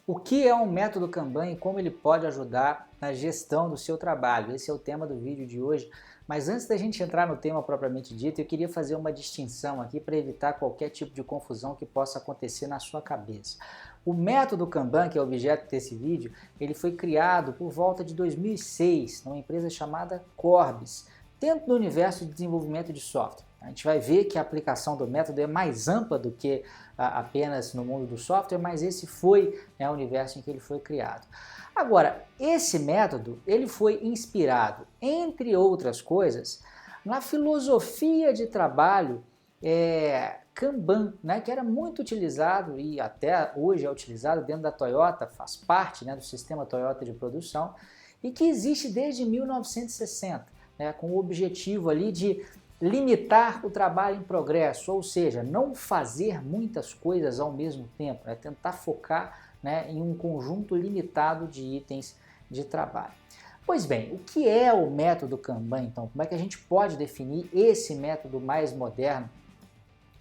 O que é um método Kanban e como ele pode ajudar na gestão do seu trabalho? Esse é o tema do vídeo de hoje. Mas antes da gente entrar no tema propriamente dito, eu queria fazer uma distinção aqui para evitar qualquer tipo de confusão que possa acontecer na sua cabeça. O método Kanban, que é o objeto desse vídeo, ele foi criado por volta de 2006, numa empresa chamada Corbis, dentro do universo de desenvolvimento de software. A gente vai ver que a aplicação do método é mais ampla do que apenas no mundo do software, mas esse foi o universo em que ele foi criado. Agora, esse método ele foi inspirado, entre outras coisas, na filosofia de trabalho Kanban, que era muito utilizado e até hoje é utilizado dentro da Toyota, faz parte do sistema Toyota de produção e que existe desde 1960, com o objetivo ali de limitar o trabalho em progresso, ou seja, não fazer muitas coisas ao mesmo tempo, tentar focar em um conjunto limitado de itens de trabalho. Pois bem, o que é o método Kanban então? Como é que a gente pode definir esse método mais moderno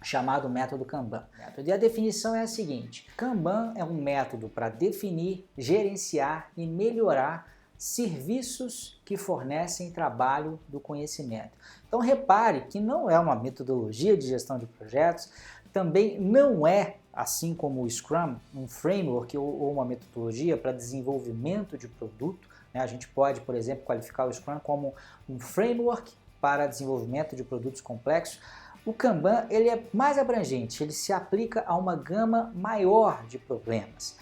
chamado método Kanban? E a definição é a seguinte: Kanban é um método para definir, gerenciar e melhorar serviços que fornecem trabalho do conhecimento. Então repare que não é uma metodologia de gestão de projetos, também não é, assim como o Scrum, um framework ou uma metodologia para desenvolvimento de produto. A gente pode, por exemplo, qualificar o Scrum como um framework para desenvolvimento de produtos complexos. O Kanban ele é mais abrangente, ele se aplica a uma gama maior de problemas.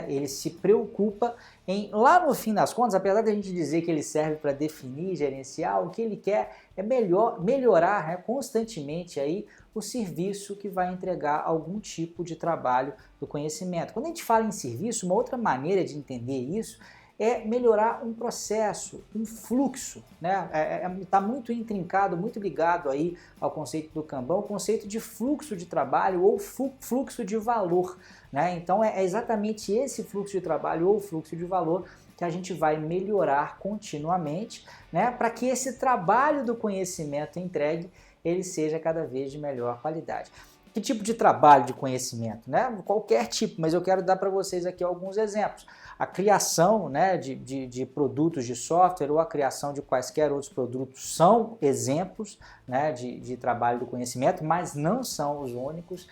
Ele se preocupa em, lá no fim das contas, apesar de a gente dizer que ele serve para definir e gerenciar, o que ele quer é melhorar constantemente aí o serviço que vai entregar algum tipo de trabalho do conhecimento. Quando a gente fala em serviço, uma outra maneira de entender isso é melhorar um processo, um fluxo, Está muito intrincado, muito ligado aí ao conceito do Kanban, o conceito de fluxo de trabalho ou fluxo de valor, Então é exatamente esse fluxo de trabalho ou fluxo de valor que a gente vai melhorar continuamente, para que esse trabalho do conhecimento entregue ele seja cada vez de melhor qualidade. Que tipo de trabalho de conhecimento? Qualquer tipo, mas eu quero dar para vocês aqui alguns exemplos. A criação de produtos de software ou a criação de quaisquer outros produtos são exemplos de trabalho do conhecimento, mas não são os únicos.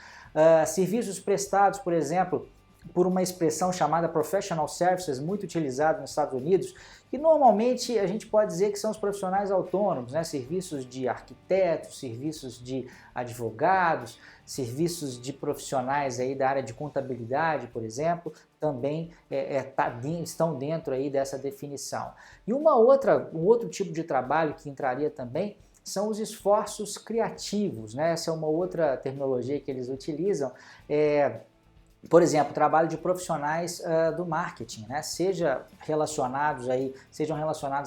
Serviços prestados, por exemplo, por uma expressão chamada Professional Services, muito utilizada nos Estados Unidos, que normalmente a gente pode dizer que são os profissionais autônomos, serviços de arquitetos, serviços de advogados, serviços de profissionais aí da área de contabilidade, por exemplo, também estão dentro aí dessa definição. E um outro tipo de trabalho que entraria também são os esforços criativos, Essa é uma outra terminologia que eles utilizam, por exemplo, trabalho de profissionais do marketing, sejam relacionados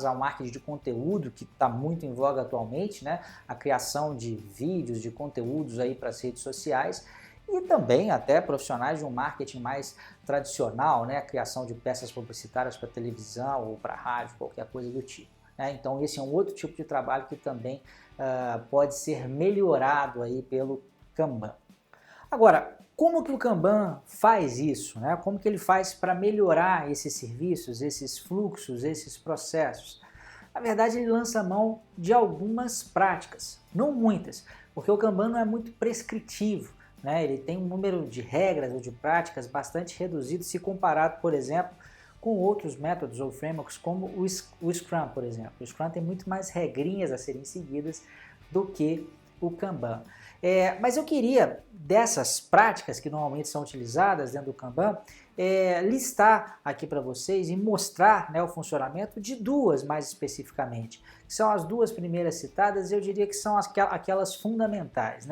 ao marketing de conteúdo, que está muito em voga atualmente, a criação de vídeos, de conteúdos aí para as redes sociais, e também até profissionais de um marketing mais tradicional, a criação de peças publicitárias para televisão ou para rádio, qualquer coisa do tipo. Então esse é um outro tipo de trabalho que também pode ser melhorado aí pelo Kanban. Agora, como que o Kanban faz isso? Como que ele faz para melhorar esses serviços, esses fluxos, esses processos? Na verdade, ele lança mão de algumas práticas, não muitas, porque o Kanban não é muito prescritivo, Ele tem um número de regras ou de práticas bastante reduzido se comparado, por exemplo, com outros métodos ou frameworks como o Scrum, por exemplo. O Scrum tem muito mais regrinhas a serem seguidas do que o Kanban. Mas eu queria, dessas práticas que normalmente são utilizadas dentro do Kanban, listar aqui para vocês e mostrar o funcionamento de duas mais especificamente, que são as duas primeiras citadas, eu diria que são aquelas fundamentais,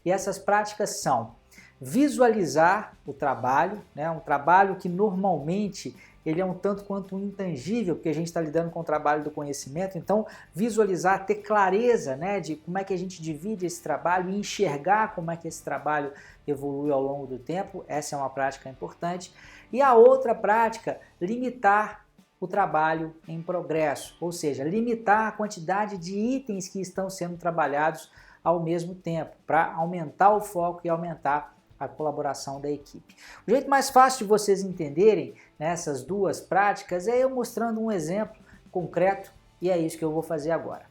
E essas práticas são visualizar o trabalho, um trabalho que normalmente ele é um tanto quanto intangível, porque a gente está lidando com o trabalho do conhecimento, então visualizar, ter clareza de como é que a gente divide esse trabalho e enxergar como é que esse trabalho evolui ao longo do tempo, essa é uma prática importante. E a outra prática, limitar o trabalho em progresso, ou seja, limitar a quantidade de itens que estão sendo trabalhados ao mesmo tempo, para aumentar o foco e aumentar a colaboração da equipe. O jeito mais fácil de vocês entenderem essas duas práticas é eu mostrando um exemplo concreto, e é isso que eu vou fazer agora.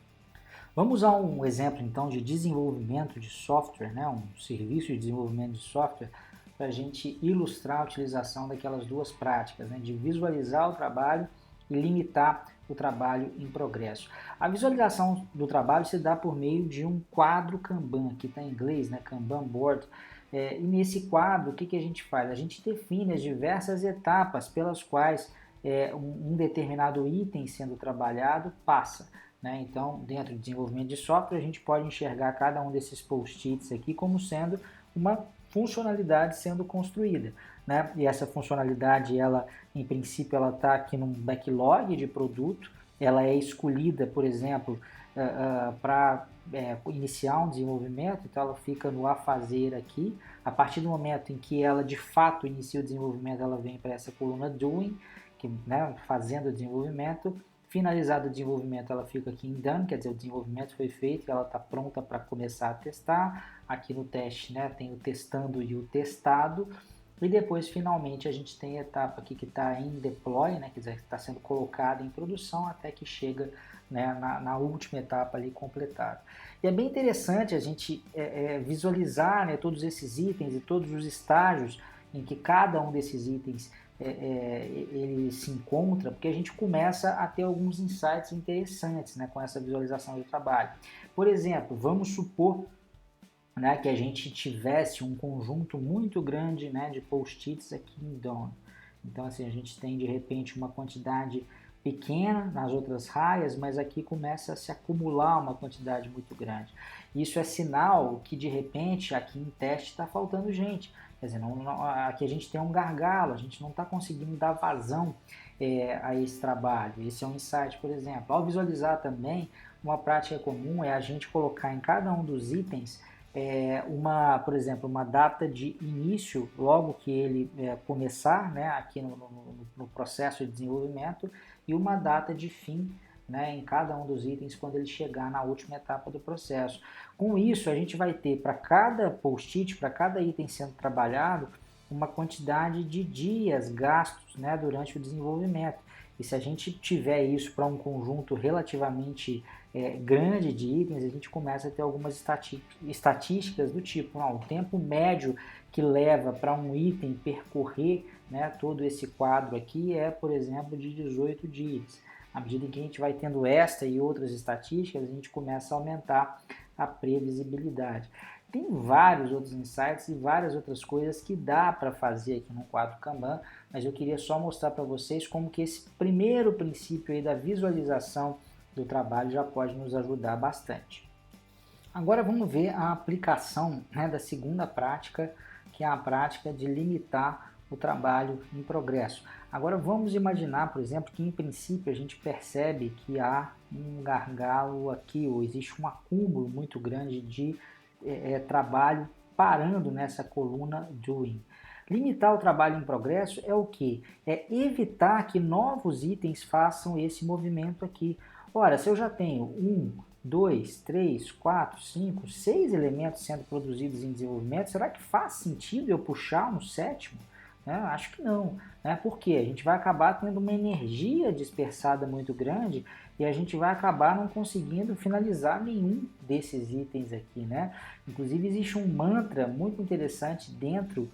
Vamos a um exemplo então de desenvolvimento de software, né, um serviço de desenvolvimento de software, para a gente ilustrar a utilização daquelas duas práticas, né, de visualizar o trabalho e limitar o trabalho em progresso. A visualização do trabalho se dá por meio de um quadro Kanban, que está em inglês, né, Kanban Board. E nesse quadro, o que a gente faz? A gente define as diversas etapas pelas quais um determinado item sendo trabalhado passa. Né? Então, dentro do desenvolvimento de software, a gente pode enxergar cada um desses post-its aqui como sendo uma funcionalidade sendo construída. Né? E essa funcionalidade, ela, em princípio, ela está aqui num backlog de produto, ela é escolhida, por exemplo, para iniciar um desenvolvimento, então ela fica no a fazer aqui. A partir do momento em que ela de fato inicia o desenvolvimento, ela vem para essa coluna doing, que, né, fazendo o desenvolvimento. Finalizado o desenvolvimento, ela fica aqui em done, quer dizer, o desenvolvimento foi feito e ela está pronta para começar a testar. Aqui no teste, né, tem o testando e o testado. E depois, finalmente, a gente tem a etapa aqui que está em deploy, né, quer dizer, está sendo colocada em produção até que chega, né, na última etapa ali completada. E é bem interessante a gente visualizar, né, todos esses itens e todos os estágios em que cada um desses itens ele se encontra, porque a gente começa a ter alguns insights interessantes, né, com essa visualização do trabalho. Por exemplo, vamos supor, né, que a gente tivesse um conjunto muito grande, né, de post-its aqui em Done. Então, assim, a gente tem de repente uma quantidade pequena nas outras raias, mas aqui começa a se acumular uma quantidade muito grande. Isso é sinal que de repente aqui em teste está faltando gente. Quer dizer, aqui a gente tem um gargalo, a gente não está conseguindo dar vazão a esse trabalho. Esse é um insight, por exemplo. Ao visualizar também, uma prática comum é a gente colocar em cada um dos itens por exemplo, uma data de início, logo que ele começar, né, aqui no processo de desenvolvimento, e uma data de fim, né, em cada um dos itens quando ele chegar na última etapa do processo. Com isso, a gente vai ter para cada post-it, para cada item sendo trabalhado, uma quantidade de dias gastos, né, durante o desenvolvimento. E se a gente tiver isso para um conjunto relativamente grande de itens, a gente começa a ter algumas estatísticas do tipo, o tempo médio que leva para um item percorrer, né, todo esse quadro aqui por exemplo, de 18 dias. À medida em que a gente vai tendo esta e outras estatísticas, a gente começa a aumentar a previsibilidade. Tem vários outros insights e várias outras coisas que dá para fazer aqui no quadro Kanban, mas eu queria só mostrar para vocês como que esse primeiro princípio aí da visualização do trabalho já pode nos ajudar bastante. Agora vamos ver a aplicação, né, da segunda prática, que é a prática de limitar o trabalho em progresso. Agora vamos imaginar, por exemplo, que em princípio a gente percebe que há um gargalo aqui, ou existe um acúmulo muito grande de trabalho parando nessa coluna doing. Limitar o trabalho em progresso é o que? É evitar que novos itens façam esse movimento aqui. Ora, se eu já tenho 1, 2, 3, 4, 5, 6 elementos sendo produzidos em desenvolvimento, será que faz sentido eu puxar um sétimo? Acho que não, né? Porque a gente vai acabar tendo uma energia dispersada muito grande e a gente vai acabar não conseguindo finalizar nenhum desses itens aqui, né? Inclusive existe um mantra muito interessante dentro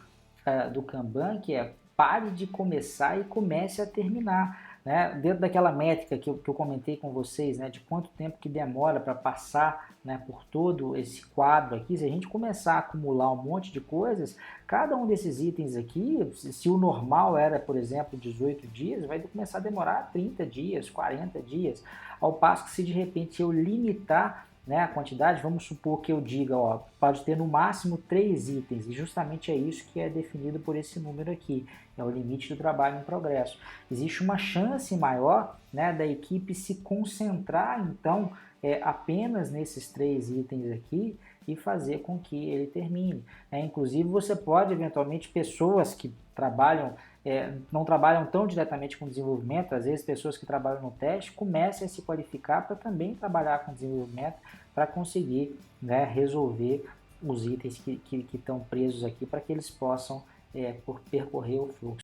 do Kanban, que é pare de começar e comece a terminar. Né, dentro daquela métrica que eu comentei com vocês, né, de quanto tempo que demora para passar, né, por todo esse quadro aqui, se a gente começar a acumular um monte de coisas, cada um desses itens aqui, se o normal era, por exemplo, 18 dias, vai começar a demorar 30 dias, 40 dias, ao passo que se de repente eu limitar, né, a quantidade, vamos supor que eu diga, pode ter no máximo 3 itens, e justamente é isso que é definido por esse número aqui, é o limite do trabalho em progresso. Existe uma chance maior, né, da equipe se concentrar, então, apenas nesses 3 itens aqui e fazer com que ele termine. Inclusive, você pode, eventualmente, pessoas que trabalham não trabalham tão diretamente com desenvolvimento, às vezes pessoas que trabalham no teste comecem a se qualificar para também trabalhar com desenvolvimento para conseguir, né, resolver os itens que estão presos aqui para que eles possam percorrer o fluxo.